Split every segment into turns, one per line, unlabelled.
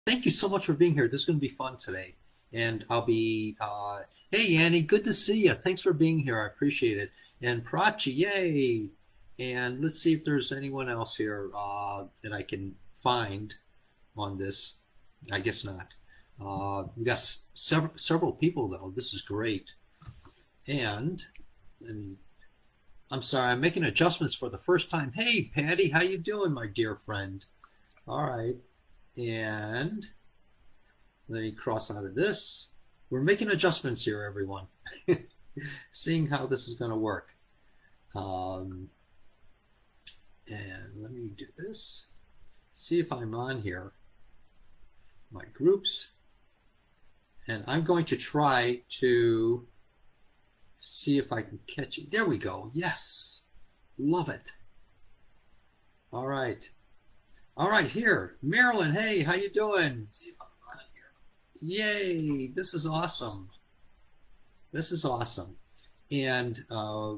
Thank you so much for being here. This is going to be fun today. And I'll be, hey, Annie, good to see you. Thanks for being here. I appreciate it. And Prachi, yay. And let's see if there's anyone else here that I can find on this. I guess not. We got several people, though. This is great. And, and I'm sorry, I'm making adjustments for the first time. Hey, Patty, how you doing, my dear friend? All right. And let me cross out of this. We're making adjustments here, everyone. Seeing how this is going to work. Um, and let me do this. See if I'm on here. My groups. And I'm going to try to see if I can catch it. There we go. Yes. Love it. All right. All right, here. Marilyn, hey, how you doing? See if I'm on here. Yay, this is awesome. This is awesome. And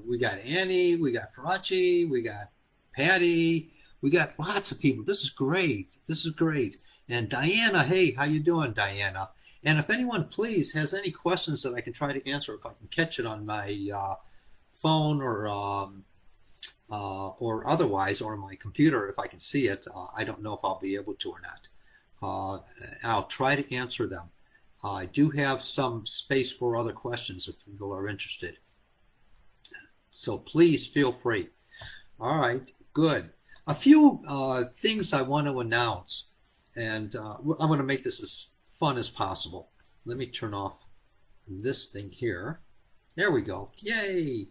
we got Annie, we got Parachi, we got Patty, we got lots of people. This is great. This is great. And Diana, hey, how you doing, Diana? And if anyone, please, has any questions that I can try to answer, if I can catch it on my phone or otherwise, or my computer, if I can see it, I don't know if I'll be able to or not. I'll try to answer them. I do have some space for other questions if people are interested. So please feel free. All right, good. A few things I want to announce, and I'm going to make this as fun as possible. Let me turn off this thing here. There we go. Yay!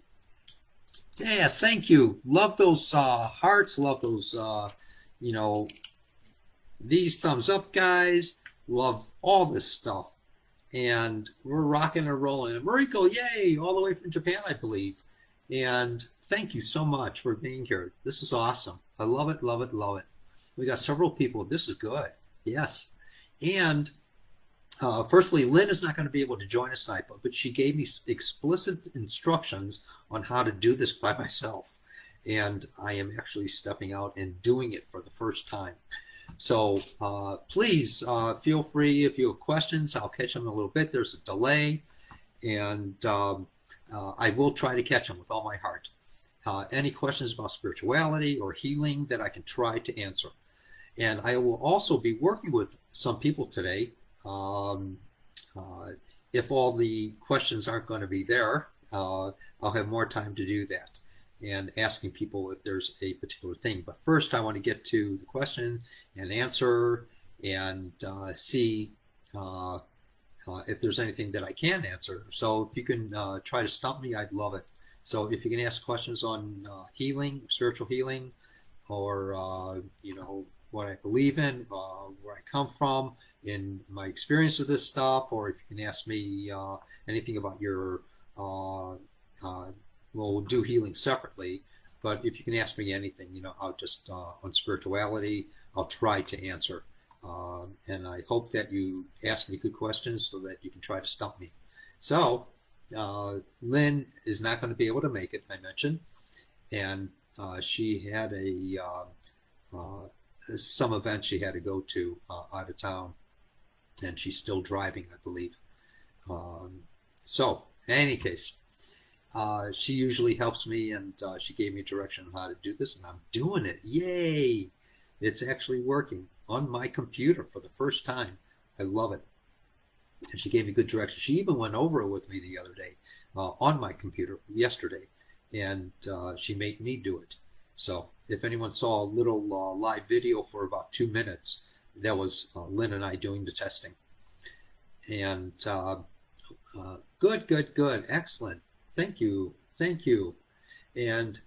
Yeah, thank you. Love those hearts. Love those, you know, these thumbs up, guys. Love all this stuff. And we're rocking and rolling. And Mariko, yay, all the way from Japan, I believe. And thank you so much for being here. This is awesome. I love it, love it, love it. We got several people. This is good. Yes. And firstly, Lynn is not going to be able to join us tonight, but she gave me explicit instructions on how to do this by myself. And I am actually stepping out and doing it for the first time. So please feel free if you have questions. I'll catch them in a little bit. There's a delay, and I will try to catch them with all my heart. Any questions about spirituality or healing that I can try to answer. And I will also be working with some people today. Um, if all the questions aren't going to be there, I'll have more time to do that and asking people if there's a particular thing. But first, I want to get to the question and answer and see if there's anything that I can answer. So if you can try to stump me, I'd love it. So if you can ask questions on healing, spiritual healing, or what I believe in, where I come from, in my experience of this stuff, or if you can ask me anything about your, we'll do healing separately, but if you can ask me anything, I'll just, on spirituality, I'll try to answer. And I hope that you ask me good questions so that you can try to stump me. So, Lynn is not going to be able to make it, I mentioned, and she had some event she had to go to out of town, and she's still driving, I believe. So, in any case, she usually helps me, and she gave me direction on how to do this, and I'm doing it. Yay! It's actually working on my computer for the first time. I love it. And she gave me good direction. She even went over it with me the other day on my computer yesterday, and she made me do it. So if anyone saw a little live video for about 2 minutes, that was Lynn and I doing the testing. And good, good, good. Excellent. Thank you. Thank you. And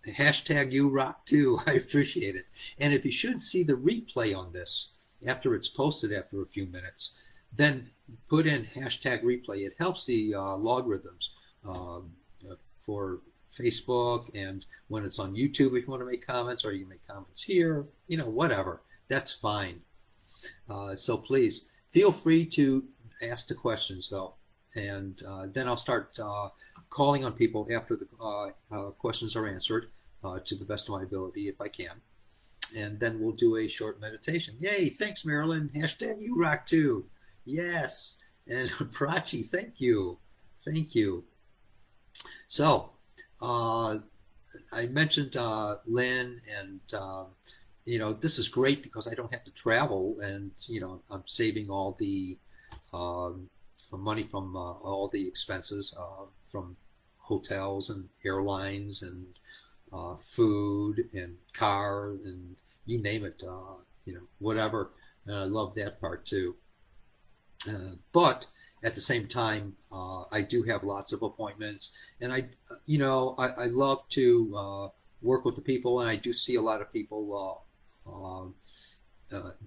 hashtag you rock too. I appreciate it. And if you should see the replay on this after it's posted after a few minutes, then put in hashtag replay. It helps the logarithms for Facebook, and when it's on YouTube, if you want to make comments, or you can make comments here, whatever. That's fine. So please feel free to ask the questions, though, and then I'll start calling on people after the questions are answered to the best of my ability, if I can. and then we'll do a short meditation. Yay! Thanks, Marilyn. Hashtag you rock too. Yes. And Prachi, thank you. Thank you. So, I mentioned Lynn, and this is great because I don't have to travel, and I'm saving all the money from all the expenses from hotels and airlines and food and car and you name it, whatever. And I love that part too. But at the same time, I do have lots of appointments, and I love to work with the people, and I do see a lot of people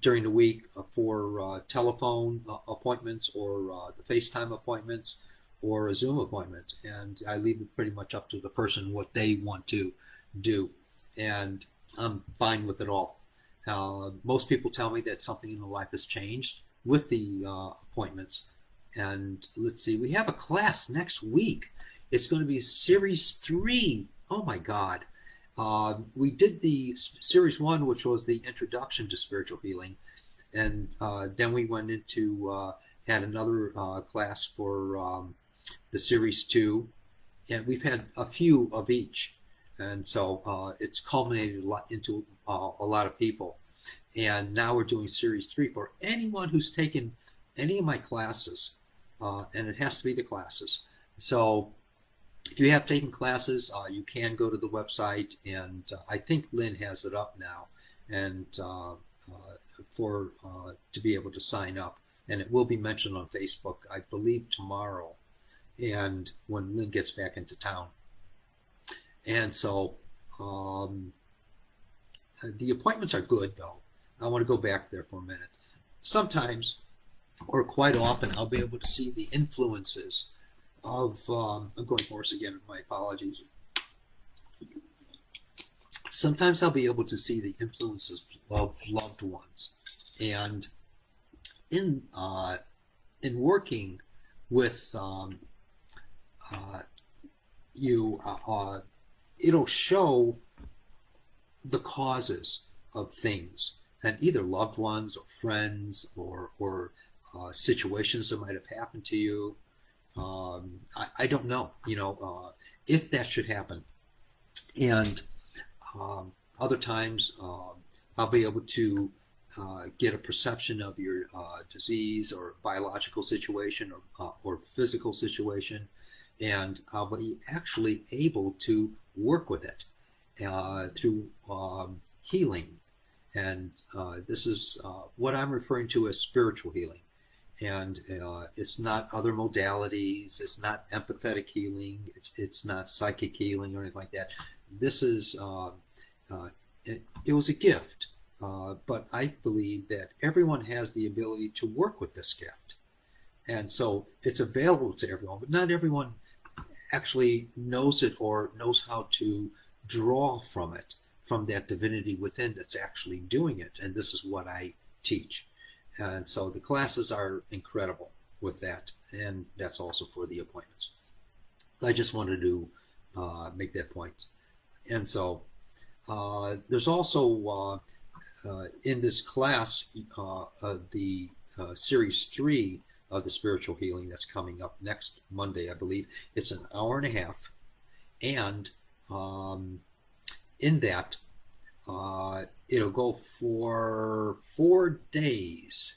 during the week for telephone appointments or the FaceTime appointments or a Zoom appointment, and I leave it pretty much up to the person what they want to do, and I'm fine with it all. Most people tell me that something in their life has changed with the appointments. And let's see, we have a class next week. It's going to be Series 3. Oh my God. We did the Series 1, which was the Introduction to Spiritual Healing. And then we went into, had another class for the Series 2. And we've had a few of each. And so it's culminated into a lot of people. And now we're doing Series 3 for anyone who's taken any of my classes. And it has to be the classes. So if you have taken classes, you can go to the website, and I think Lynn has it up now, and for to be able to sign up. And it will be mentioned on Facebook, I believe, tomorrow, and when Lynn gets back into town. And so the appointments are good, though. I want to go back there for a minute. Sometimes, or quite often, I'll be able to see the influences of, I'm going hoarse again, my apologies. Sometimes I'll be able to see the influences of loved ones. And in working with you, it'll show the causes of things, and either loved ones or friends or situations that might have happened to you. I don't know, if that should happen. And other times I'll be able to get a perception of your disease or biological situation or physical situation, and I'll be actually able to work with it through healing. And this is what I'm referring to as spiritual healing. And it's not other modalities, it's not empathetic healing, it's not psychic healing or anything like that. This is, it was a gift, but I believe that everyone has the ability to work with this gift. And so it's available to everyone, but not everyone actually knows it or knows how to draw from it, from that divinity within that's actually doing it. And this is what I teach. And so the classes are incredible with that, and that's also for the appointments. I just wanted to make that point. And so there's also in this class the Series 3 of the Spiritual Healing that's coming up next Monday, I believe. It's an hour and a half, and in that it'll go for 4 days,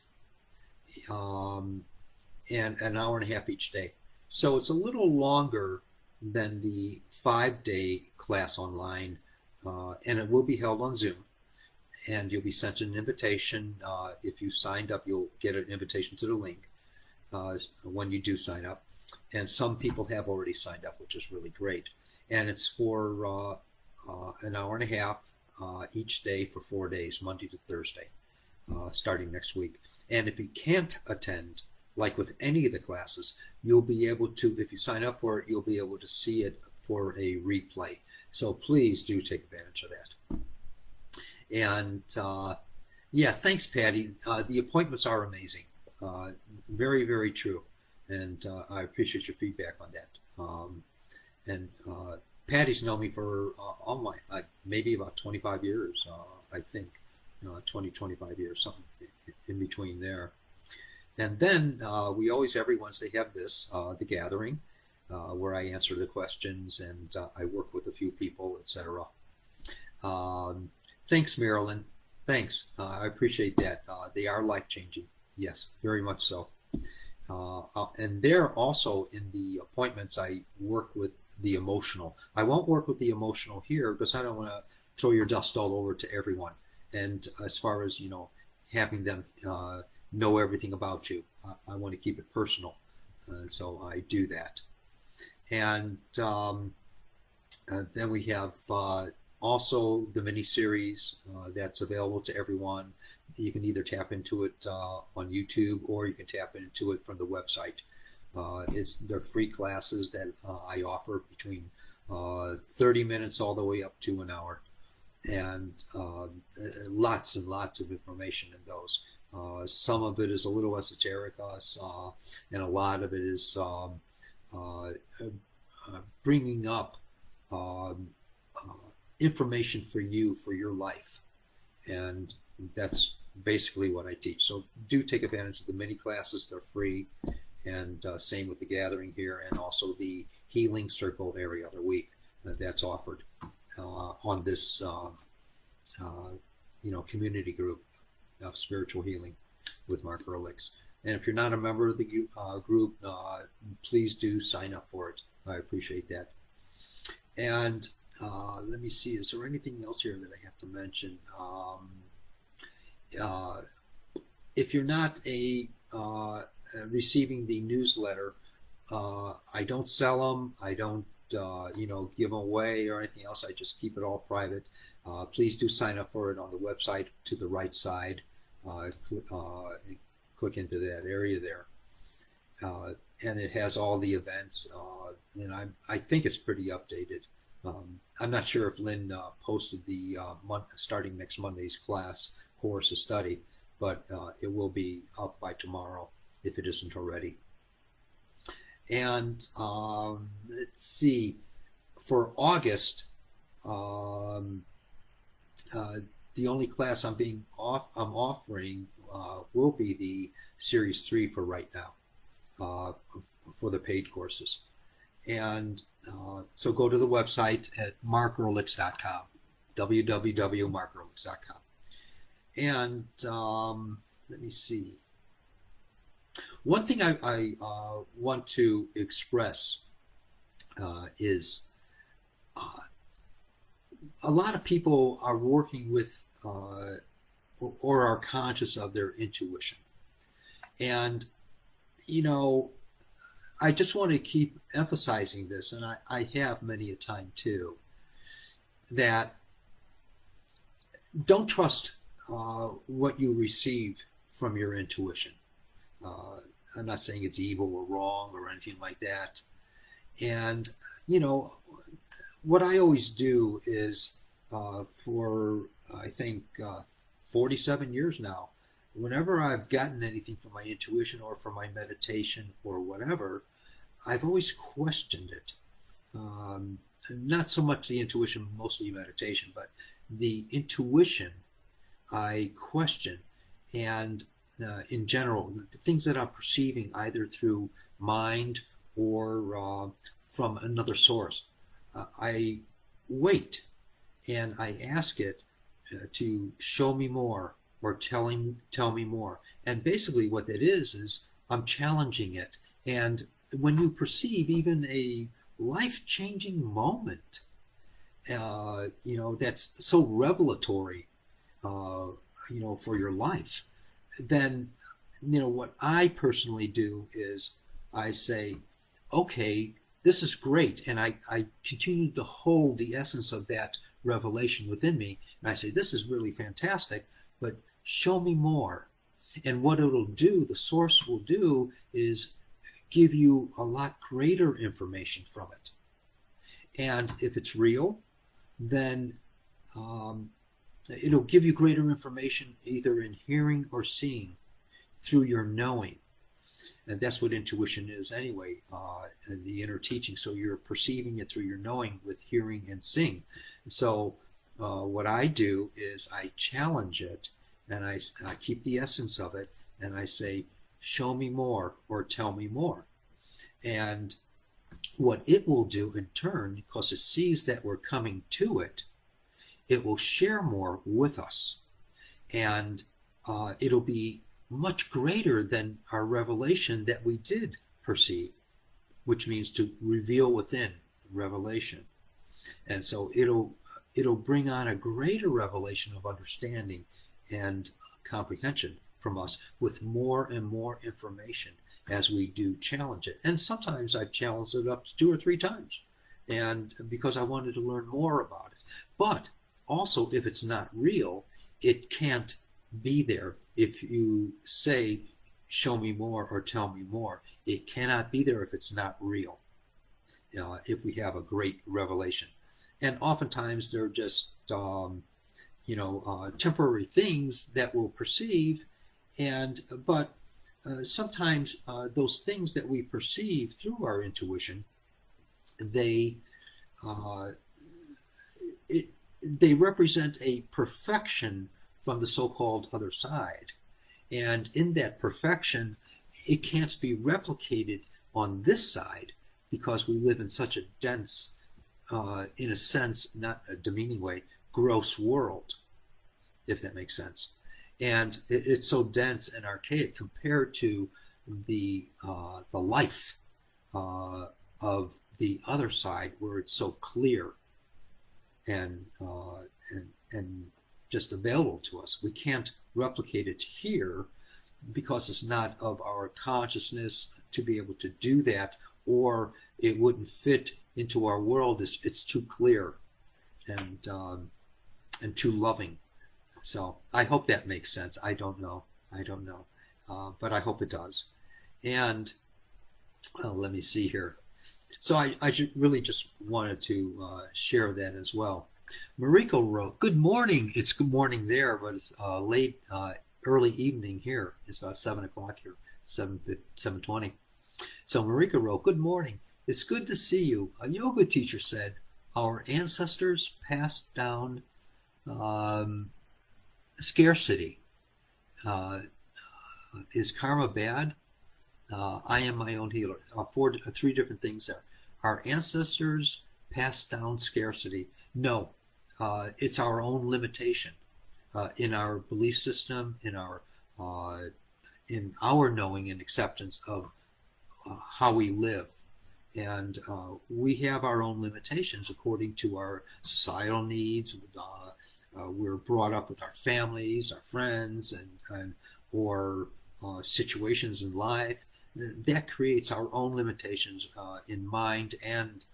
and an hour and a half each day. So it's a little longer than the 5-day class online, and it will be held on Zoom. And you'll be sent an invitation. If you signed up, you'll get an invitation to the link when you do sign up. And some people have already signed up, which is really great. And it's for an hour and a half each day for 4 days, Monday to Thursday, starting next week. And if you can't attend, like with any of the classes, you'll be able to, if you sign up for it, you'll be able to see it for a replay. So please do take advantage of that. And yeah, thanks, Patty. The appointments are amazing. Very, very true. And I appreciate your feedback on that. And Patty's known me for maybe about 25 years, I think. 20, 25 years, something in between there. And then we always, every Wednesday, have this, the gathering, where I answer the questions and I work with a few people, etc. Thanks, Marilyn. Thanks. I appreciate that. They are life-changing. Yes, very much so. And there also in the appointments, I work with the emotional. I won't work with the emotional here because I don't want to throw your dust all over to everyone. And as far as, having them know everything about you, I want to keep it personal. So I do that. And then we have also the mini series that's available to everyone. You can either tap into it on YouTube or you can tap into it from the website. They're free classes that I offer between 30 minutes all the way up to an hour, and lots and lots of information in those. Some of it is a little esoteric, and a lot of it is bringing up information for you for your life, and that's basically what I teach. So do take advantage of the mini classes. They're free, and same with the gathering here, and also the healing circle every other week that's offered on this community group of spiritual healing with Mark Ehrlich's. And if you're not a member of the group, please do sign up for it. I appreciate that. And let me see, is there anything else here that I have to mention? If you're not receiving the newsletter, I don't sell them. I don't give them away or anything else. I just keep it all private. Please do sign up for it on the website to the right side. Click into that area there. And it has all the events, and I think it's pretty updated. I'm not sure if Lynn posted the starting next Monday's course of study, but it will be up by tomorrow if it isn't already. And let's see, for August, the only class I'm offering will be the Series 3 for right now, for the paid courses. And so go to the website at markehrlichs.com, www.markehrlichs.com. And let me see. One thing I want to express is a lot of people are working with or are conscious of their intuition. And, I just want to keep emphasizing this, and I have many a time too, that don't trust what you receive from your intuition. I'm not saying it's evil or wrong or anything like that. And, what I always do is for, I think, 47 years now, whenever I've gotten anything from my intuition or from my meditation or whatever, I've always questioned it. Not so much the intuition, mostly meditation, but the intuition I question. And in general, the things that I'm perceiving either through mind or from another source, I wait and I ask it to show me more or tell me more. And basically what that is I'm challenging it. And when you perceive even a life-changing moment, that's so revelatory, for your life, then, what I personally do is I say, okay, this is great. And I continue to hold the essence of that revelation within me. And I say, this is really fantastic, but show me more. And what it'll do, the source will do, is give you a lot greater information from it. And if it's real, then it'll give you greater information either in hearing or seeing through your knowing. And that's what intuition is anyway, the inner teaching. So you're perceiving it through your knowing with hearing and seeing. So what I do is I challenge it, and I keep the essence of it, and I say, show me more or tell me more. And what it will do in turn, because it sees that we're coming to it, it will share more with us. And it'll be much greater than our revelation that we did perceive, which means to reveal within revelation. And so it'll bring on a greater revelation of understanding and comprehension from us with more and more information as we do challenge it. And sometimes I've challenged it up to 2 or 3 times, and because I wanted to learn more about it. But also, if it's not real, it can't be there. If you say, show me more or tell me more, it cannot be there if it's not real. If we have a great revelation. And oftentimes they're just, temporary things that we'll perceive. But sometimes those things that we perceive through our intuition, they represent a perfection from the so-called other side. And in that perfection, it can't be replicated on this side because we live in such a dense, in a sense, not a demeaning way, gross world, if that makes sense. And it's so dense and archaic compared to the life of the other side, where it's so clear and just available to us. We can't replicate it here because it's not of our consciousness to be able to do that, or it wouldn't fit into our world. It's too clear and too loving. So I hope that makes sense. I don't know, but I hope it does. And let me see here. So I really just wanted to share that as well. Mariko wrote, good morning. It's good morning there, but it's late, early evening here. It's about 7 o'clock here, 7:20. So Mariko wrote, good morning. It's good to see you. A yoga teacher said, our ancestors passed down scarcity. Is karma bad? I am my own healer. 3 different things there. Our ancestors passed down scarcity. No, it's our own limitation in our belief system, in our knowing and acceptance of how we live. And we have our own limitations according to our societal needs. We're brought up with our families, our friends, or situations in life. That creates our own limitations in mind and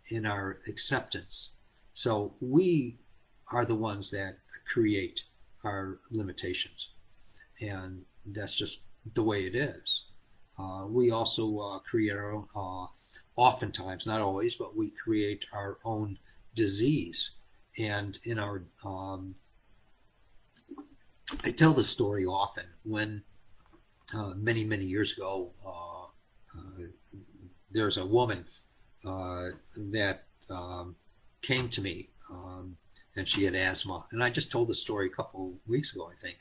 in our acceptance. So we are the ones that create our limitations. And that's just the way it is. We also create our own, oftentimes, not always, but we create our own disease. And in our, I tell this story often. When many, many years ago, there's a woman that came to me, and she had asthma. And I just told the story a couple weeks ago, I think.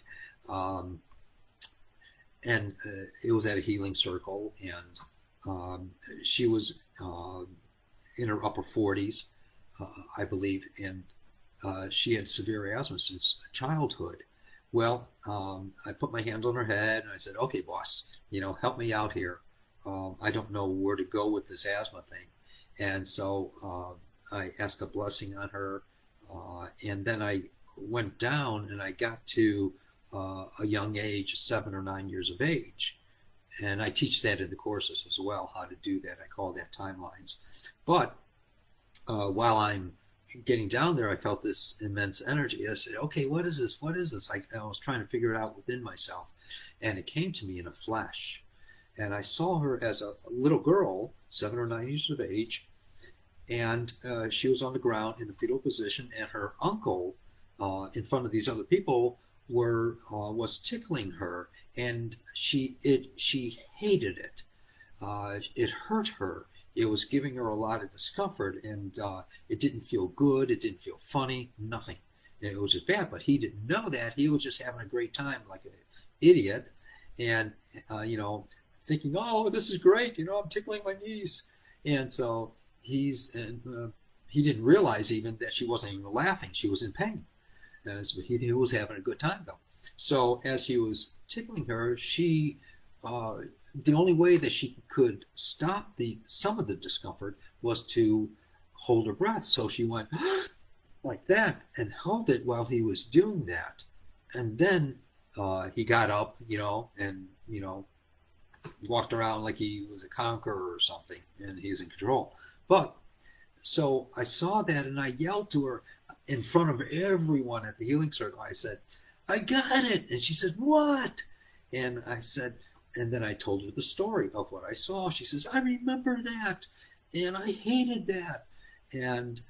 And it was at a healing circle, and she was in her upper 40s, I believe, and she had severe asthma since childhood. Well, I put my hand on her head and I said, okay, boss, help me out here. I don't know where to go with this asthma thing. And so I asked a blessing on her, and then I went down and I got to a young age, 7 or 9 years of age. And I teach that in the courses as well, how to do that. I call that timelines. But while I'm getting down there, I felt this immense energy. I said, okay, what is this? What is this? I was trying to figure it out within myself. And it came to me in a flash. And I saw her as a little girl, 7 or 9 years of age. And she was on the ground in the fetal position. And her uncle, in front of these other people, was tickling her. And she hated it. It hurt her. it was giving her a lot of discomfort, and it didn't feel good, it didn't feel funny, nothing. It was just bad, but he didn't know that. He was just having a great time like an idiot, and thinking, oh, this is great, I'm tickling my niece. And so he didn't realize even that she wasn't even laughing, she was in pain. So he was having a good time though. So as he was tickling her, the only way that she could stop some of the discomfort was to hold her breath. So she went like that and held it while he was doing that. And then he got up, and walked around like he was a conqueror or something, and he's in control. But so I saw that, and I yelled to her in front of everyone at the healing circle. I said, I got it. And she said, what? And I said, and then I told her the story of what I saw. She says, I remember that, and I hated that. And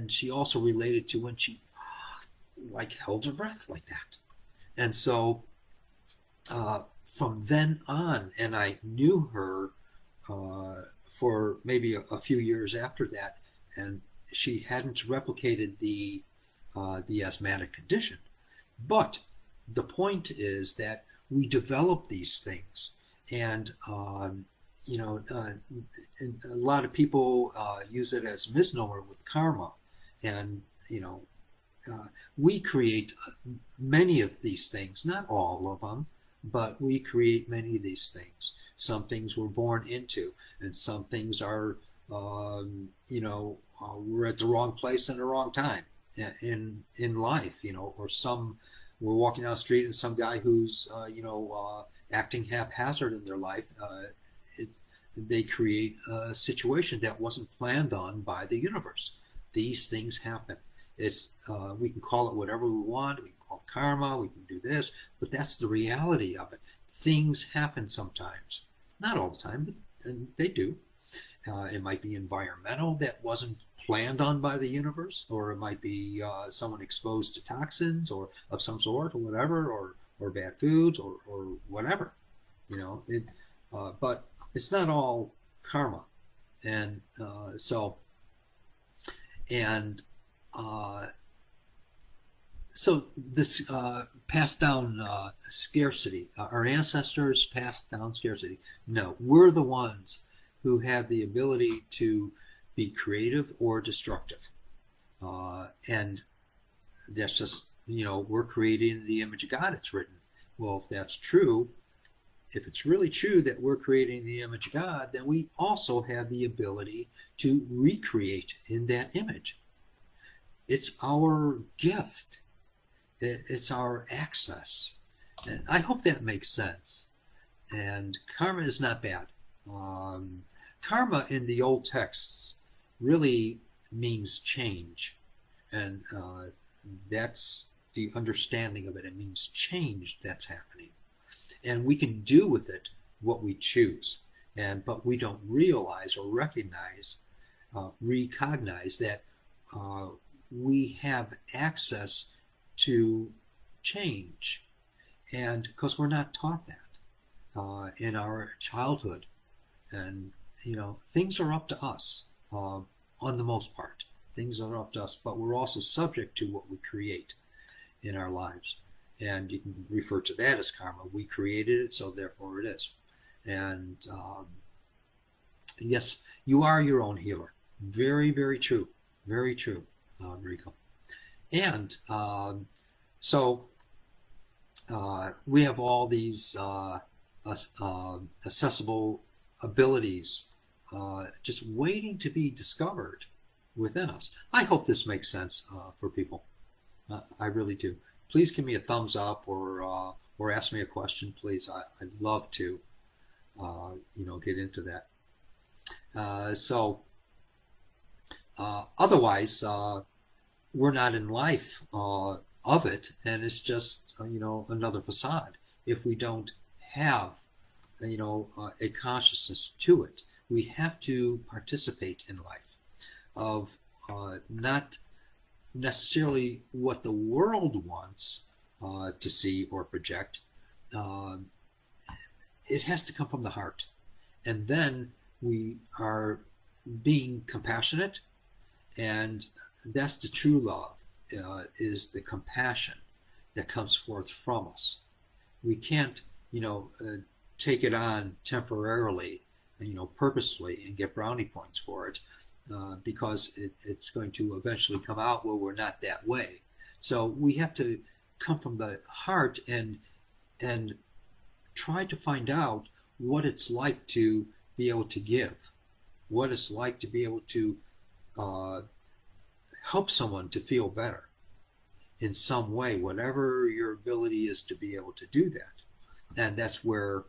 she also related to when she like held her breath like that. And so from then on, and I knew her for maybe a few years after that, and she hadn't replicated the asthmatic condition. But the point is that we develop these things, and and a lot of people use it as misnomer with karma, and we create many of these things, not all of them, but we create many of these things. Some things we're born into, and some things are, we're at the wrong place in the wrong time in life, or we're walking down the street and some guy who's, acting haphazard in their life, they create a situation that wasn't planned on by the universe. These things happen. We can call it whatever we want. We can call it karma. We can do this, but that's the reality of it. Things happen sometimes, not all the time, but they do. It might be environmental that wasn't planned on by the universe, or it might be someone exposed to toxins or of some sort, or whatever, or bad foods, or whatever. But it's not all karma, and so this passed down scarcity. Our ancestors passed down scarcity. No, we're the ones who have the ability to be creative or destructive, and that's just we're created in the image of God. It's written. Well, if that's true, if it's really true that we're creating the image of God, then we also have the ability to recreate in that image. It's our gift. It's our access. And I hope that makes sense. And karma is not bad. Karma in the old texts really means change. And that's the understanding of it. It means change that's happening. And we can do with it what we choose. But we don't realize or recognize that we have access to change, and because we're not taught that in our childhood, and things are up to us on the most part. Things are up to us, but we're also subject to what we create in our lives, and you can refer to that as karma. We created it, so therefore it is. And yes, you are your own healer. Very, very true. Very true, Rico. And so we have all these accessible abilities just waiting to be discovered within us. I hope this makes sense for people. I really do. Please give me a thumbs up, or ask me a question, please. I'd love to get into that. Otherwise, we're not in life of it, and it's just another facade. If we don't have a consciousness to it, we have to participate in life of not necessarily what the world wants to see or project. It has to come from the heart, and then we are being compassionate, and that's the true love, is the compassion that comes forth from us. We can't, take it on temporarily, purposefully, and get brownie points for it, because it's going to eventually come out where we're not that way. So we have to come from the heart and try to find out what it's like to be able to give, what it's like to be able to help someone to feel better in some way, whatever your ability is to be able to do that. And that's where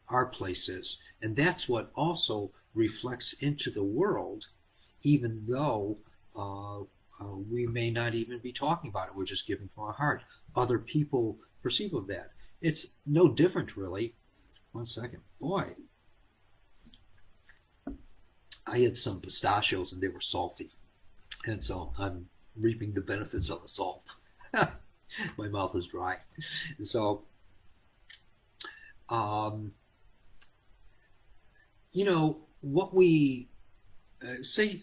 our place is. And that's what also reflects into the world, even though we may not even be talking about it. We're just giving from our heart. Other people perceive of that. It's no different, really. One second. Boy, I had some pistachios and they were salty. And so I'm reaping the benefits of the salt. My mouth is dry. So, what we say,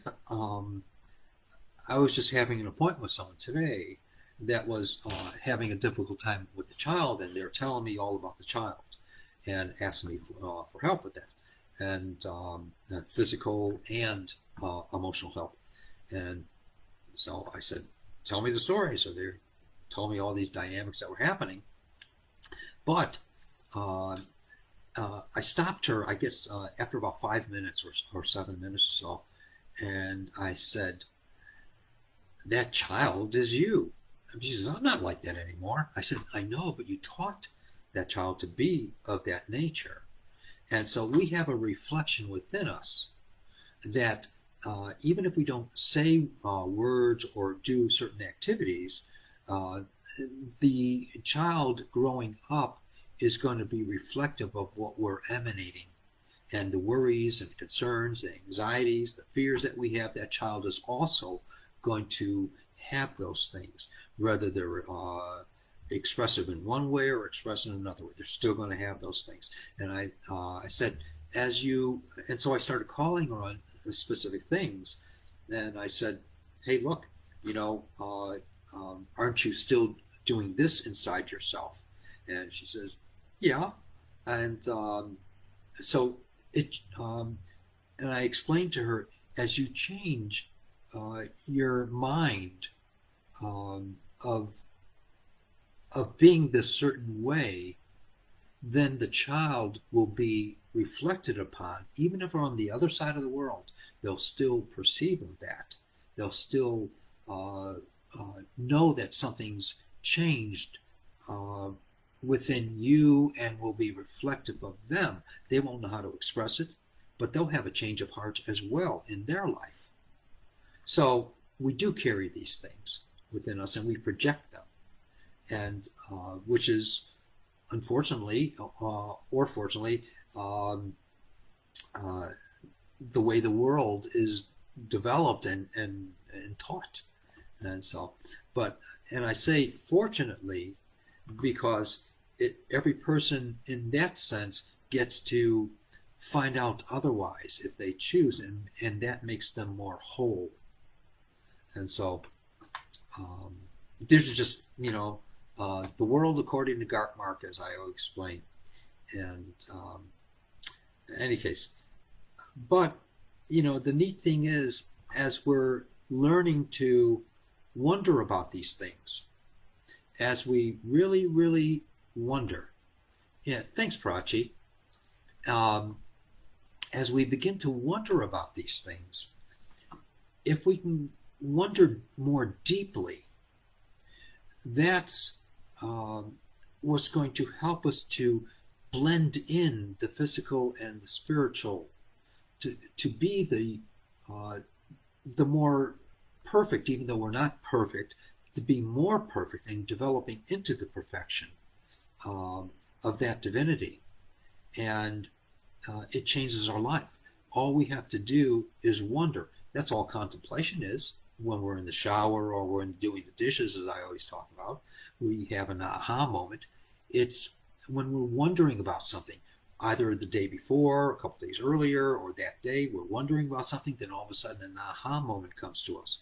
I was just having an appointment with someone today that was having a difficult time with the child, and they're telling me all about the child and asking me for help with that, and physical and emotional help. And so I said, tell me the story. So they told me all these dynamics that were happening. But I stopped her, I guess, after about 5 minutes or 7 minutes or so. And I said, that child is you. And she says, I'm not like that anymore. I said, I know, but you taught that child to be of that nature. And so we have a reflection within us that even if we don't say words or do certain activities, the child growing up is going to be reflective of what we're emanating. And the worries and concerns, the anxieties, the fears that we have, that child is also going to have those things, whether they're expressive in one way or expressive in another way. They're still going to have those things. And I said, and so I started calling her on specific things. And I said, hey, look, aren't you still doing this inside yourself? And she says, yeah. And so and I explained to her, as you change your mind of being this certain way, then the child will be reflected upon. Even if we're on the other side of the world, they'll still perceive of that. They'll still know that something's changed within you and will be reflective of them. They won't know how to express it, but they'll have a change of heart as well in their life. So we do carry these things within us and we project them, and which is unfortunately or fortunately the way the world is developed and taught. And so, and I say fortunately because every person in that sense gets to find out otherwise if they choose, and that makes them more whole. And so these are just, the world according to Gartmark, as I always explain. And in any case, but, the neat thing is, as we're learning to wonder about these things, as we really, really wonder, yeah, thanks, Prachi, as we begin to wonder about these things, if we can wonder more deeply, that's what's going to help us to blend in the physical and the spiritual, to be the more perfect, even though we're not perfect, to be more perfect and developing into the perfection of that divinity. And it changes our life. All we have to do is wonder. That's all contemplation is. When we're in the shower or we're doing the dishes, as I always talk about, we have an aha moment. It's when we're wondering about something. either the day before, a couple days earlier, or that day, we're wondering about something, then all of a sudden an aha moment comes to us.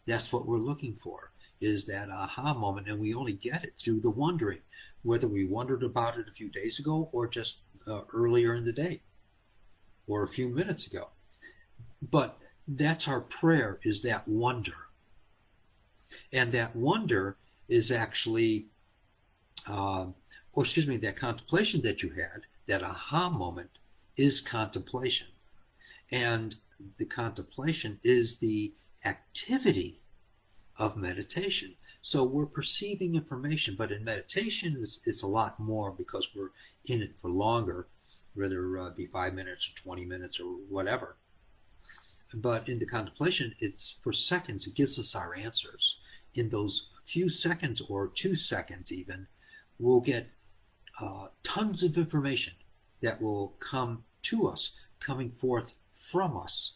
That's what we're looking for, is that aha moment, and we only get it through the wondering, whether we wondered about it a few days ago or just earlier in the day or a few minutes ago. But that's our prayer, is that wonder. And that wonder is actually, that contemplation that you had, that aha moment, is contemplation. And the contemplation is the activity of meditation. So we're perceiving information, but in meditation, it's a lot more, because we're in it for longer, whether it be 5 minutes or 20 minutes or whatever. But in the contemplation, it's for seconds. It gives us our answers. In those few seconds, or 2 seconds even, we'll get tons of information that will come to us, coming forth from us.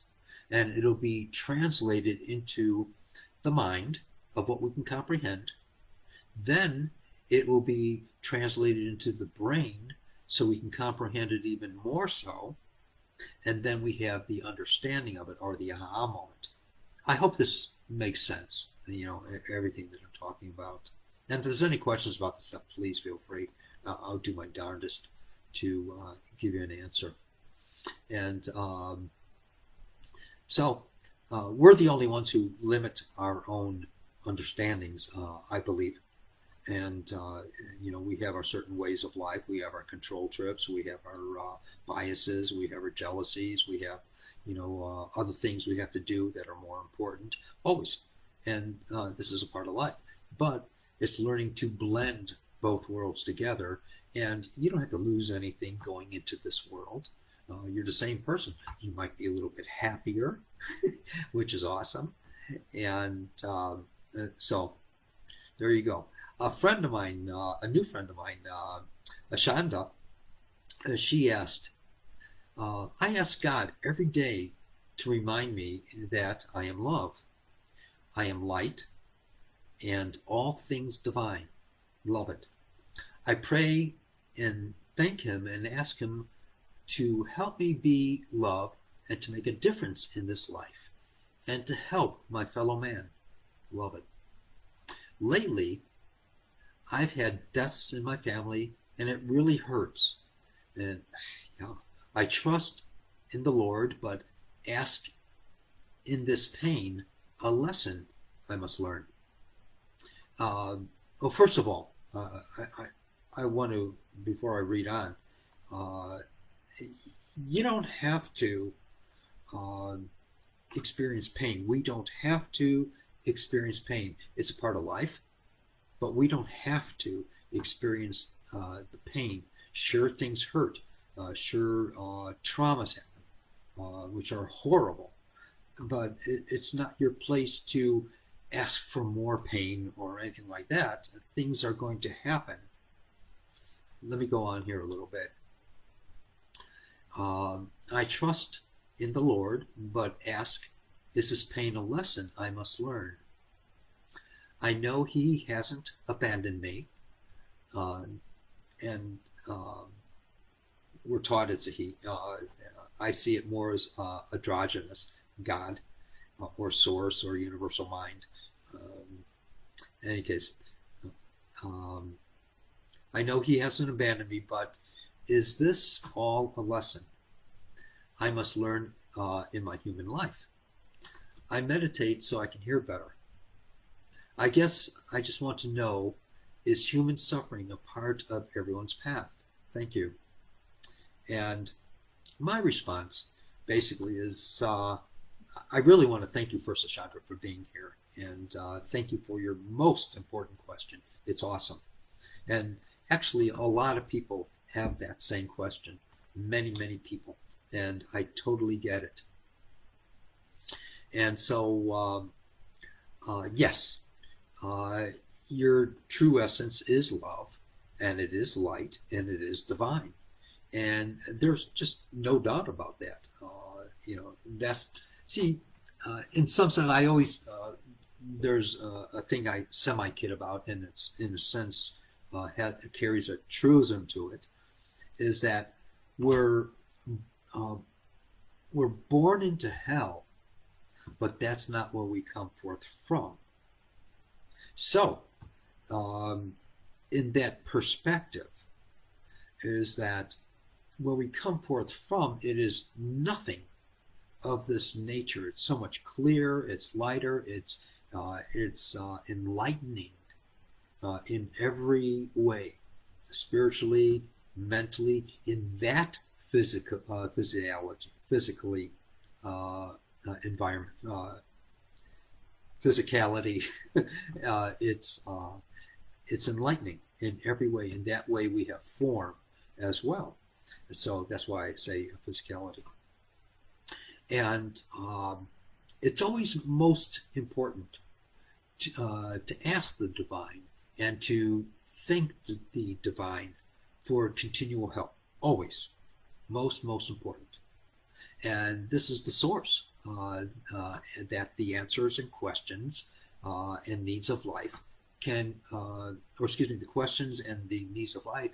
And it'll be translated into the mind of what we can comprehend. Then it will be translated into the brain so we can comprehend it even more so. And then we have the understanding of it, or the aha moment. I hope this makes sense, everything that I'm talking about. And if there's any questions about this stuff, please feel free. I'll do my darndest to give you an answer. And so we're the only ones who limit our own understandings, I believe. And we have our certain ways of life. We have our control trips. We have our biases. We have our jealousies. We have other things we have to do that are more important, always. And this is a part of life. But it's learning to blend both worlds together. And you don't have to lose anything going into this world. You're the same person. You might be a little bit happier, which is awesome. And so there you go. A friend of mine, a new friend of mine, Ashanda, she asked, I ask God every day to remind me that I am love, I am light, and all things divine. Love it. I pray and thank Him and ask Him to help me be love and to make a difference in this life and to help my fellow man. Love it. Lately, I've had deaths in my family, and it really hurts. And I trust in the Lord, but ask in this pain a lesson I must learn. Well, first of all, I want to, before I read on, you don't have to experience pain. We don't have to experience pain. It's a part of life. But we don't have to experience the pain. Sure, things hurt. Sure, traumas happen, which are horrible. But it's not your place to ask for more pain or anything like that. Things are going to happen. Let me go on here a little bit. I trust in the Lord, but ask, is this pain a lesson I must learn? I know He hasn't abandoned me, and we're taught it's a He. I see it more as androgynous, God, or Source, or Universal Mind. In any case, I know He hasn't abandoned me, but is this all a lesson I must learn in my human life? I meditate so I can hear better. I guess I just want to know, is human suffering a part of everyone's path? Thank you. And my response basically is, I really want to thank you first, Ashanda, for being here. And thank you for your most important question. It's awesome. And actually, a lot of people have that same question. Many, many people. And I totally get it. And so, yes. Your true essence is love, and it is light, and it is divine, and there's just no doubt about that. In some sense, I always there's a thing I semi-kid about, and it's in a sense carries a truism to it, is that we're uh, we're born into hell, but that's not where we come forth from. So, in that perspective, is that where we come forth from, it is nothing of this nature. It's so much clearer, it's lighter, it's enlightening in every way, spiritually, mentally, in that physically environment, physicality. It's enlightening in every way. In that way, we have form as well. So that's why I say physicality. And it's always most important to ask the divine and to thank the divine for continual help. Always. Most important. And this is the source that the answers and questions and needs of life the questions and the needs of life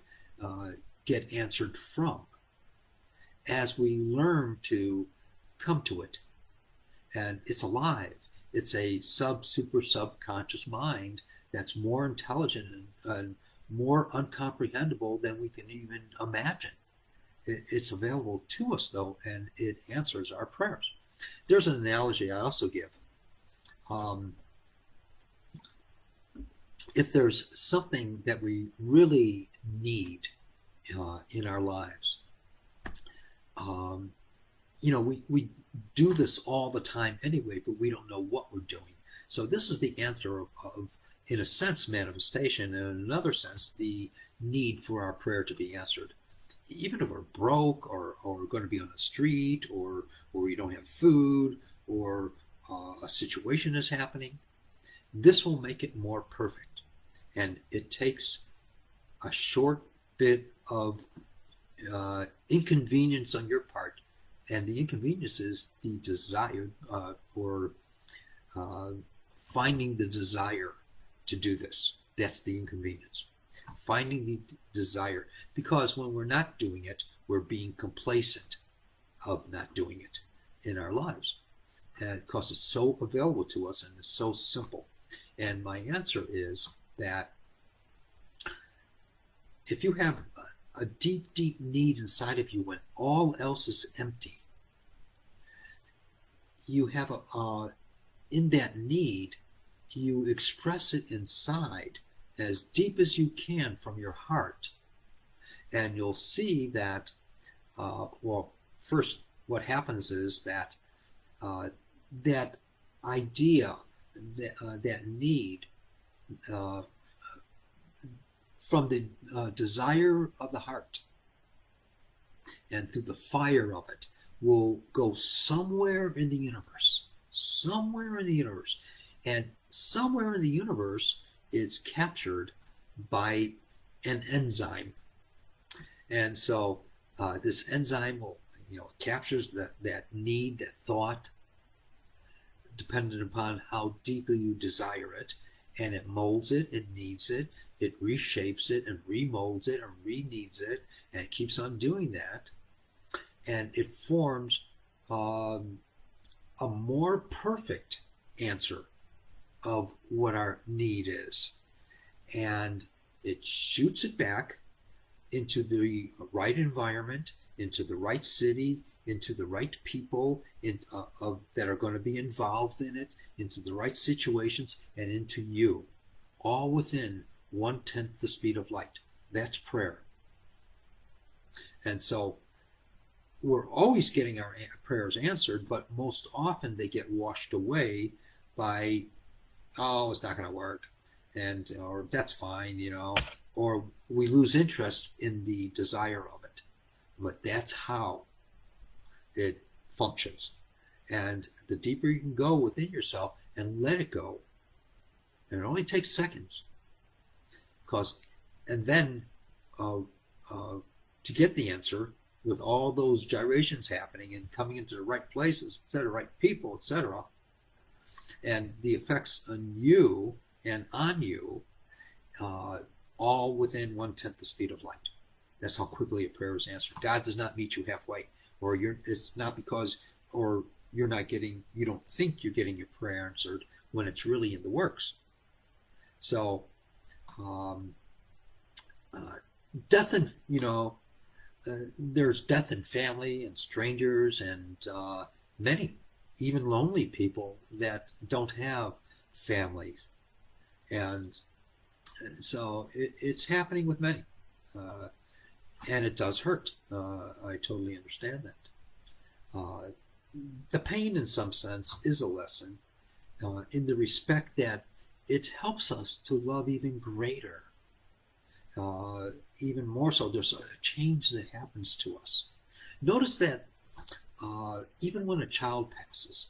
get answered from as we learn to come to it. And it's alive. It's a super subconscious mind that's more intelligent and more uncomprehendable than we can even imagine. It's available to us, though, and it answers our prayers. There's an analogy I also give. If there's something that we really need in our lives, we do this all the time anyway, but we don't know what we're doing. So this is the answer of in a sense, manifestation, and in another sense, the need for our prayer to be answered. Even if we're broke or going to be on the street or we don't have food or a situation is happening, this will make it more perfect. And it takes a short bit of inconvenience on your part. And the inconvenience is the desire or finding the desire to do this. That's the inconvenience. Finding the desire. Because when we're not doing it, we're being complacent of not doing it in our lives. And because it's so available to us and it's so simple. And my answer is that if you have a deep need inside of you when all else is empty, you have in that need, you express it inside as deep as you can from your heart. And you'll see that, first, what happens is that that idea, that need, from the desire of the heart and through the fire of it, will go somewhere in the universe. Somewhere in the universe. And somewhere in the universe it's captured by an enzyme. And so this enzyme will, captures that need, that thought, dependent upon how deeply you desire it, and it molds it, it kneads it, it reshapes it and remolds it and re-kneads it, and it keeps on doing that. And it forms a more perfect answer of what our need is. And it shoots it back into the right environment, into the right city, into the right people that are going to be involved in it, into the right situations, and into you, all within 1/10 the speed of light. That's prayer. And so we're always getting our prayers answered, but most often they get washed away by, oh, it's not going to work, or that's fine, or we lose interest in the desire of it. But that's how it functions. And the deeper you can go within yourself and let it go, and it only takes seconds, and then to get the answer with all those gyrations happening and coming into the right places, etc., right people, etc., and the effects on you and on you, all within 1/10 the speed of light. That's how quickly a prayer is answered. God does not meet you halfway, or it's not because, or you don't think you're getting your prayer answered when it's really in the works. So, um, uh, death and, there's death in family and strangers and many, even lonely people that don't have families. And so it's happening with many. Uh, and it does hurt. I totally understand that. The pain, in some sense, is a lesson in the respect that it helps us to love even greater, even more so. There's a change that happens to us. Notice that even when a child passes,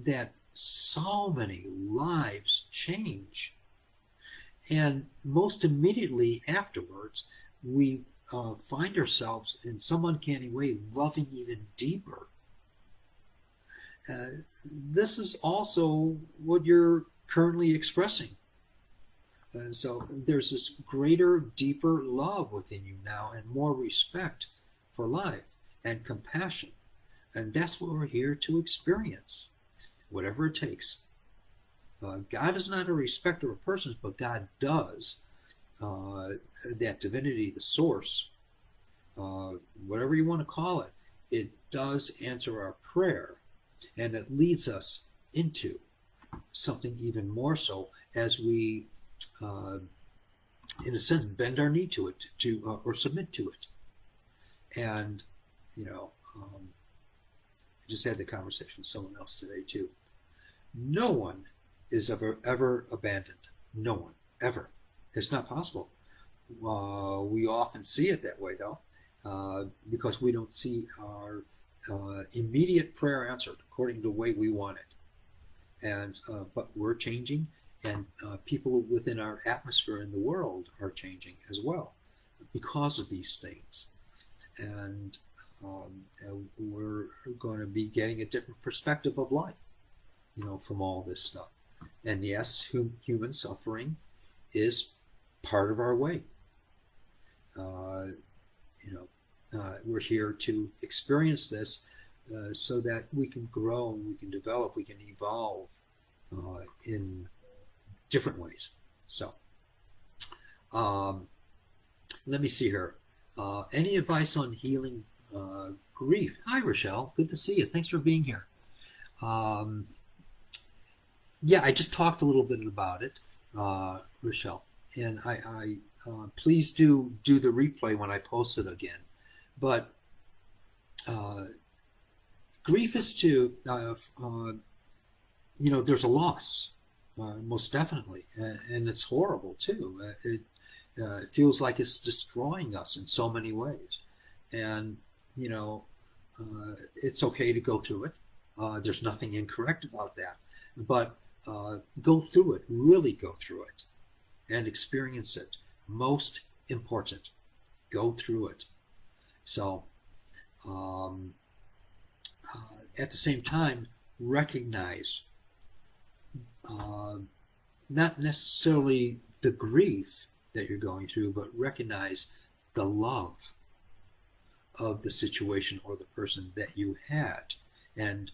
that so many lives change. And most immediately afterwards, we find ourselves in some uncanny way loving even deeper. This is also what you're currently expressing. So there's this greater, deeper love within you now and more respect for life and compassion. And that's what we're here to experience, whatever it takes. God is not a respecter of persons, but God does. That divinity, the source, whatever you want to call it, it does answer our prayer, and it leads us into something even more so as we, in a sense, bend our knee to it, or submit to it. And I just had the conversation with someone else today too. No one is ever abandoned. No one ever. It's not possible. We often see it that way, though, because we don't see our immediate prayer answered according to the way we want it. And but we're changing, and people within our atmosphere in the world are changing as well because of these things. And we're going to be getting a different perspective of life, from all this stuff. And yes, human suffering is part of our way. We're here to experience this so that we can grow, we can develop, we can evolve in different ways. So, let me see here. Any advice on healing grief? Hi, Rochelle. Good to see you. Thanks for being here. Yeah, I just talked a little bit about it, Rochelle, and I please do the replay when I post it again. But grief is there's a loss, most definitely, and it's horrible too. It feels like it's destroying us in so many ways, and it's okay to go through it. There's nothing incorrect about that, but go through it, really go through it, and experience it. Most important, go through it. So, at the same time, recognize not necessarily the grief that you're going through, but recognize the love of the situation or the person that you had, and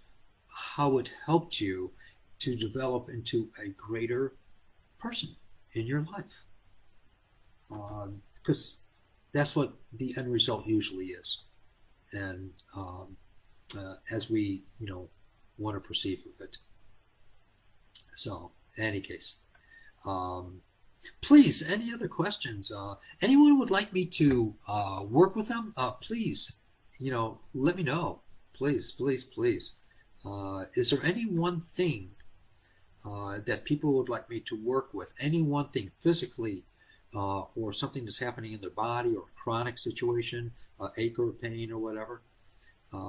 how it helped you to develop into a greater person in your life. Because that's what the end result usually is. And as we, want to perceive of it. So, in any case, please, any other questions? Anyone would like me to work with them? Please, let me know. Please, please, please. Is there any one thing that people would like me to work with? Any one thing physically, or something that's happening in their body, or a chronic situation, ache or pain or whatever?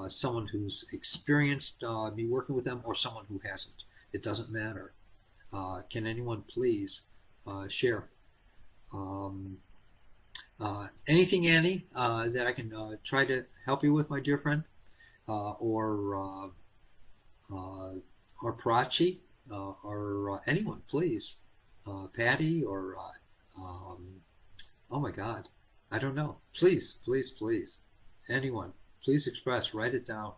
Someone who's experienced me working with them, or someone who hasn't. It doesn't matter. Can anyone please share? Anything, Annie, that I can try to help you with, my dear friend? Or Prachi, or anyone, please. Patty, or oh my God, I don't know. Please, please, please. Anyone, please express, write it down.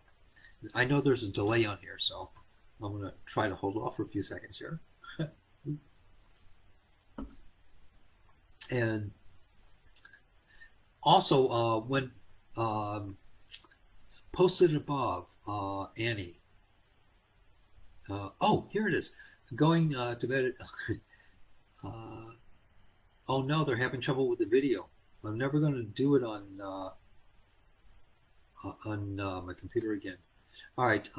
I know there's a delay on here, so I'm going to try to hold off for a few seconds here. And also, when posted above, Annie. Oh, here it is. Going to bed. Oh no, they're having trouble with the video. I'm never going to do it on my computer again. All right.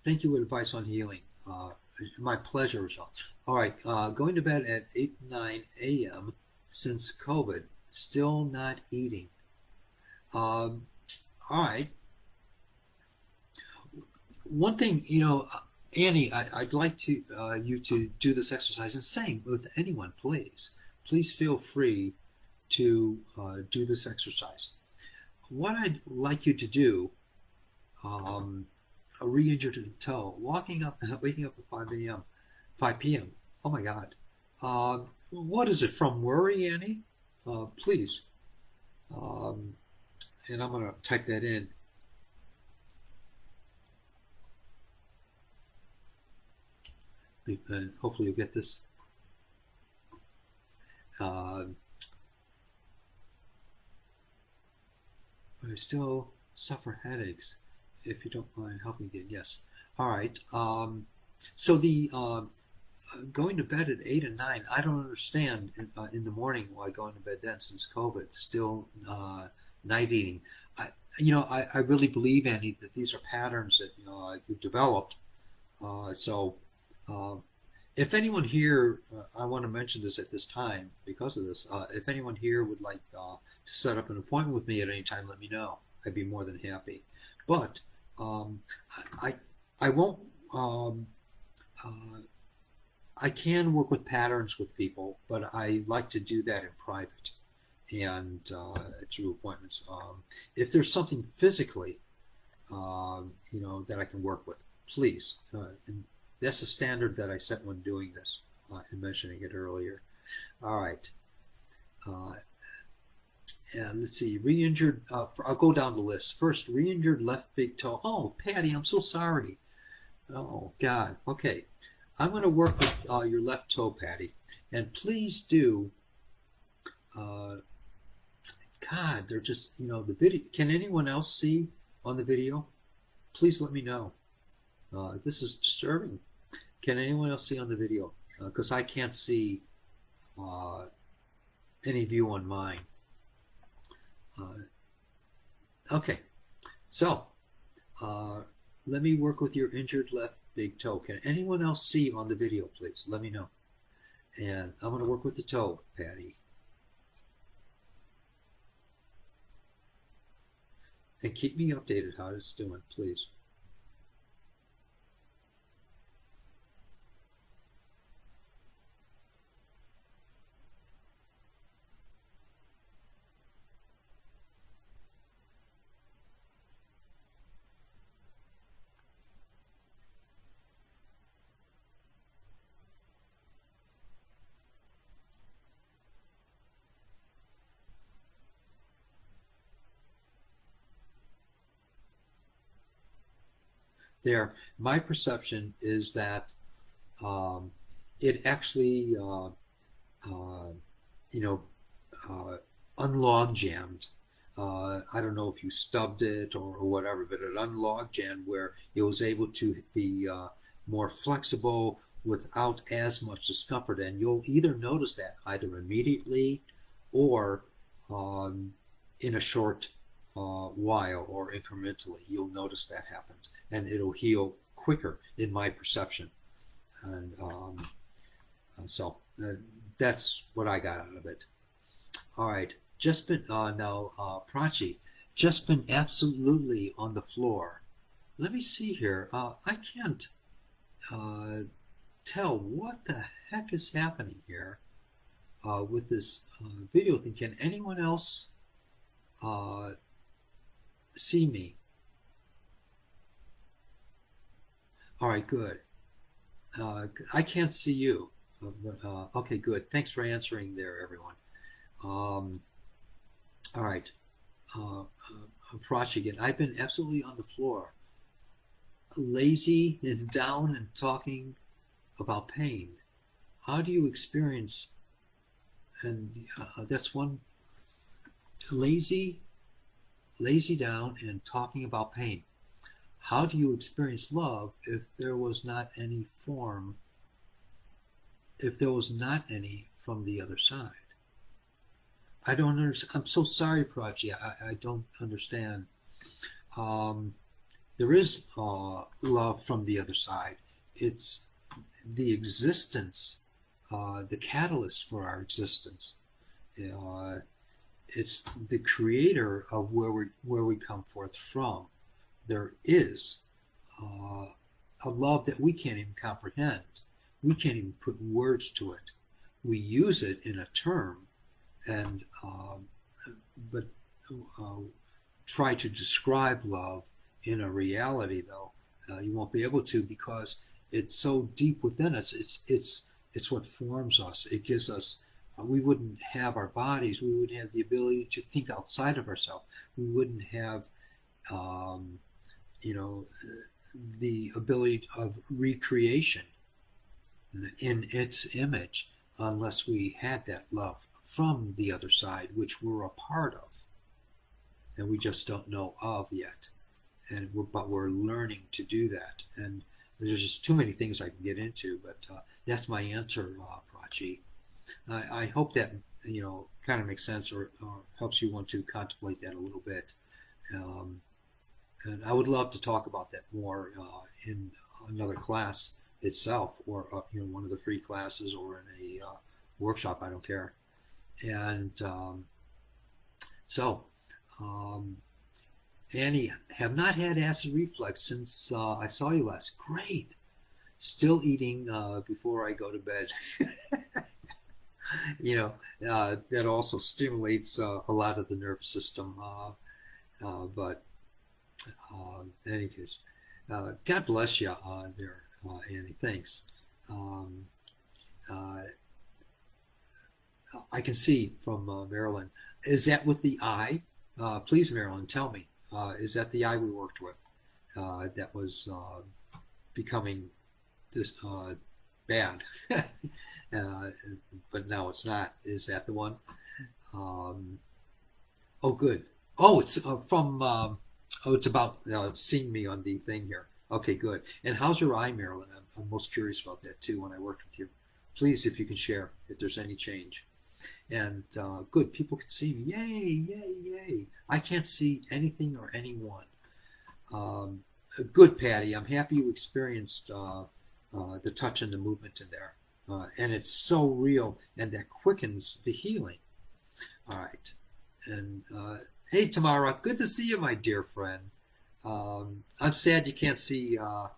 Thank you for advice on healing. My pleasure, Michelle. All right. Going to bed at 8, 9 a.m. since COVID. Still not eating. All right. One thing, Annie, I'd like to you to do this exercise, and same with anyone, please. Please feel free to do this exercise. What I'd like you to do, a re-injured toe, waking up at 5 a.m., 5 p.m. Oh my God. What is it, from worry, Annie? Please. And I'm going to type that in. And hopefully you'll get this. I still suffer headaches. If you don't mind helping again, yes. All right. So the going to bed at 8 and 9, I don't understand in the morning why going to bed then, since COVID. Still night eating. I really believe, Annie, that these are patterns that you've developed. So if anyone here, I want to mention this at this time because of this, if anyone here would like to set up an appointment with me at any time, let me know. I'd be more than happy. But I won't, I can work with patterns with people, but I like to do that in private and through appointments. If there's something physically, that I can work with, please. And that's a standard that I set when doing this and mentioning it earlier. All right. And let's see, re-injured, I'll go down the list. First, re-injured left big toe. Oh, Patty, I'm so sorry. Oh, God. Okay. I'm going to work with your left toe, Patty. And please do, God, they're just, the video. Can anyone else see on the video? Please let me know. This is disturbing. Can anyone else see on the video? Because I can't see any view on mine. Okay, so let me work with your injured left big toe. Can anyone else see on the video, please? Let me know. And I'm going to work with the toe, Patty. And keep me updated how it's doing, please. There, my perception is that it actually, unlog jammed. I don't know if you stubbed it or whatever, but it unlog jammed where it was able to be more flexible without as much discomfort. And you'll either notice that either immediately or in a short while or incrementally. You'll notice that happens, and it'll heal quicker in my perception. And so that's what I got out of it. All right, just been now, Prachi, just been absolutely on the floor. Let me see here. I can't tell what the heck is happening here with this video thing. Can anyone else see me? All right, good. I can't see you. Okay, good. Thanks for answering there, everyone. Um, all right. Prachi again. I've been absolutely on the floor, lazy and down and talking about pain. How do you experience, and that's one, lazy, lazy down and talking about pain. How do you experience love if there was not any form, if there was not any from the other side? I don't understand. I'm so sorry, Prachi. I don't understand. Um, there is love from the other side. It's the existence, the catalyst for our existence. Uh, it's the creator of where we come forth from. There is uh, a love that we can't even comprehend. We can't even put words to it. We use it in a term, and but uh, try to describe love in a reality, though you won't be able to, because it's so deep within us. It's what forms us. It gives us. We wouldn't have our bodies. We wouldn't have the ability to think outside of ourselves. We wouldn't have, um, you know, the ability of recreation in its image unless we had that love from the other side, which we're a part of, and we just don't know of yet. But we're learning to do that. And there's just too many things I can get into, but that's my answer, Prachi. I hope that kind of makes sense, or helps you want to contemplate that a little bit. Um, and I would love to talk about that more in another class itself, or one of the free classes, or in a workshop. I don't care. And so, um, Annie, have not had acid reflux since I saw you last. Great. Still eating before I go to bed. That also stimulates a lot of the nervous system. But in any case, God bless you there, Annie. Thanks. Um, uh, I can see from Marilyn. Is that with the eye? Please, Marilyn, tell me. Is that the eye we worked with that was becoming this bad? uh, but now it's not. Is that the one? Um, oh, good. Oh, it's from. Oh, it's about seeing me on the thing here. Okay, good. And how's your eye, Marilyn? I'm most curious about that too. When I worked with you, please, if you can share if there's any change. And good, people can see me. Yay, yay, yay! I can't see anything or anyone. Um, Good, Patty. I'm happy you experienced the touch and the movement in there, and it's so real, and that quickens the healing. All right. And hey, Tamara, good to see you, my dear friend. I'm sad you can't see the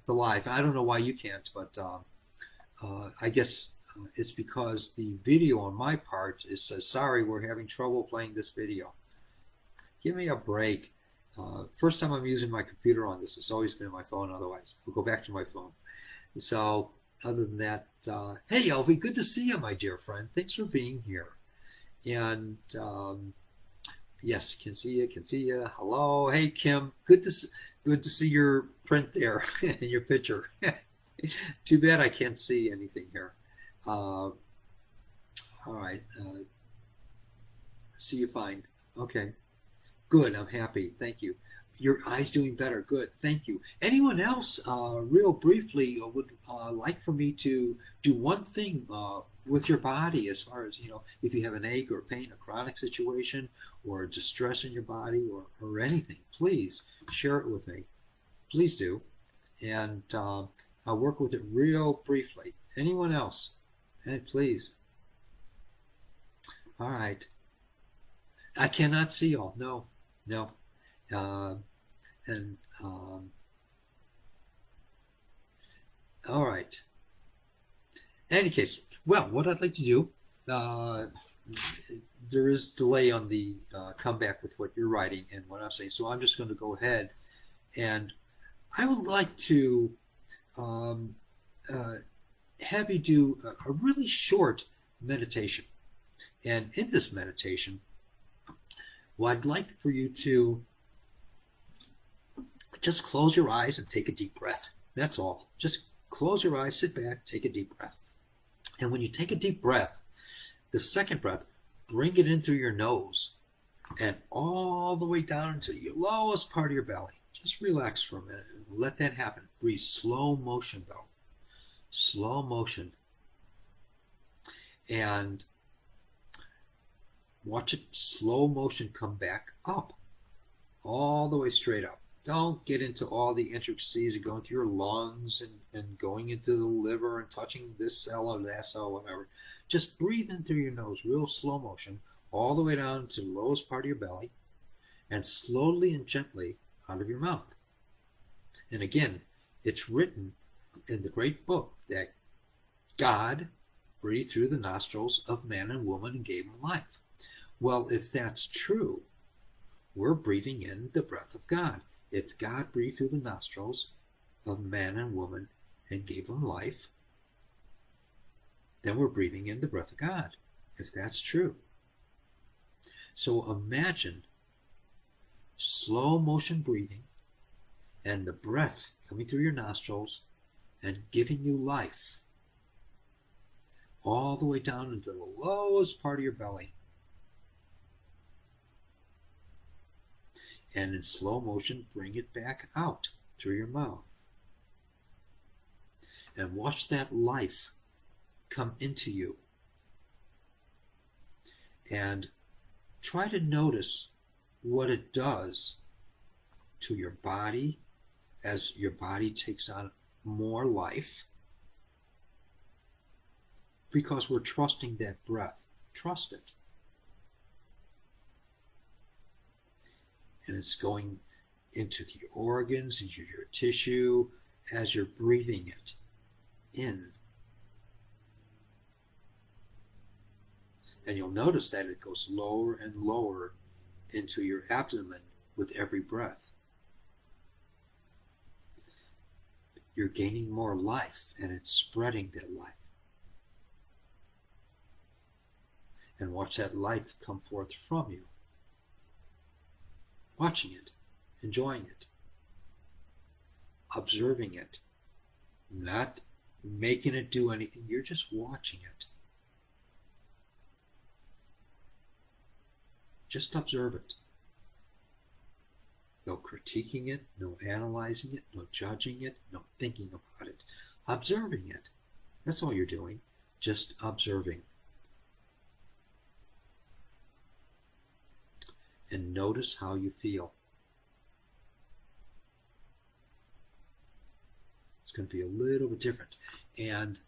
live. I don't know why you can't, but I guess it's because the video on my part is says, sorry, we're having trouble playing this video. Give me a break. First time I'm using my computer on this. It's always been my phone. Otherwise, we'll go back to my phone. So, other than that, hey, Elvie, good to see you, my dear friend. Thanks for being here. And yes, can see you. Can see you. Hello, hey, Kim. Good to see your print there in your picture. Too bad I can't see anything here. All right. See you fine. Okay. Good. I'm happy. Thank you. Your eye's doing better. Good. Thank you. Anyone else, real briefly, would like for me to do one thing with your body, as far as, if you have an ache or pain, a chronic situation, or distress in your body, or anything, please share it with me. Please do. And I'll work with it real briefly. Anyone else? Hey, please. All right. I cannot see all. No, no. Uh, and all right. In any case, well, what I'd like to do, there is delay on the comeback with what you're writing and what I'm saying, so I'm just going to go ahead, and I would like to um, uh, have you do a really short meditation. And in this meditation, well, I'd like for you to just close your eyes and take a deep breath. That's all. Just close your eyes, sit back, take a deep breath. And when you take a deep breath, the second breath, bring it in through your nose and all the way down into the lowest part of your belly. Just relax for a minute and let that happen. Breathe slow motion though. Slow motion. And watch it slow motion come back up. All the way straight up. Don't get into all the intricacies of going through your lungs and going into the liver and touching this cell or that cell, whatever. Just breathe in through your nose, real slow motion, all the way down to the lowest part of your belly, and slowly and gently out of your mouth. And again, it's written in the great book that God breathed through the nostrils of man and woman and gave them life. Well, if that's true, we're breathing in the breath of God. If God breathed through the nostrils of man and woman and gave them life, then we're breathing in the breath of God, if that's true. So imagine slow motion breathing and the breath coming through your nostrils and giving you life all the way down into the lowest part of your belly. And in slow motion, bring it back out through your mouth. And watch that life come into you. And try to notice what it does to your body as your body takes on more life. Because we're trusting that breath. Trust it. And it's going into the organs, into your tissue, as you're breathing it in. And you'll notice that it goes lower and lower into your abdomen with every breath. You're gaining more life, and it's spreading that life. And watch that life come forth from you. Watching it, enjoying it, observing it, not making it do anything. You're just watching it. Just observe it. No critiquing it, no analyzing it, no judging it, no thinking about it. Observing it. That's all you're doing. Just observing. And notice how you feel. It's going to be a little bit different. And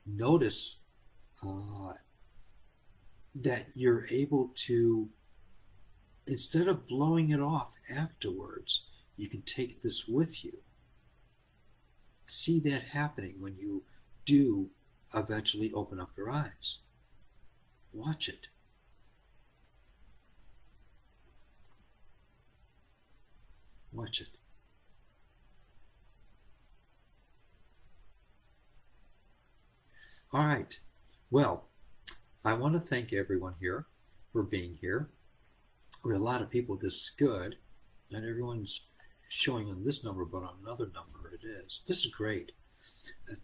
notice that you're able to, instead of blowing it off afterwards, you can take this with you. See that happening when you do eventually open up your eyes. Watch it. Watch it. All right. Well, I want to thank everyone here for being here. There are a lot of people. This is good. Not everyone's showing on this number, but on another number it is. This is great.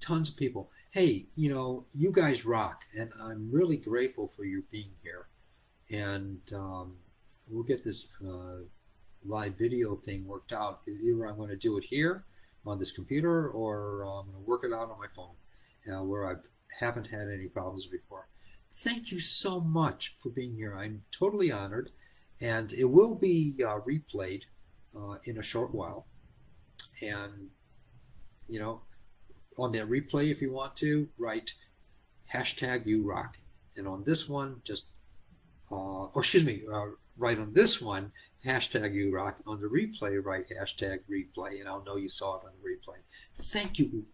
Tons of people. Hey, you guys rock, and I'm really grateful for you being here. And we'll get this live video thing worked out. Either I'm going to do it here on this computer, or I'm going to work it out on my phone, where I haven't had any problems before. Thank you so much for being here. I'm totally honored, and it will be replayed in a short while. And on that replay, if you want to, write #YouRock, and on this one, just write on this one #YouRock. On the replay, write #replay, and I'll know you saw it on the replay. Thank you,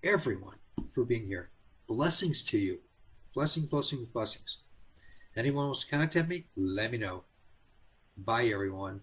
everyone, for being here. Blessings to you. Blessings, blessings, blessings. Anyone wants to contact me, let me know. Bye, everyone.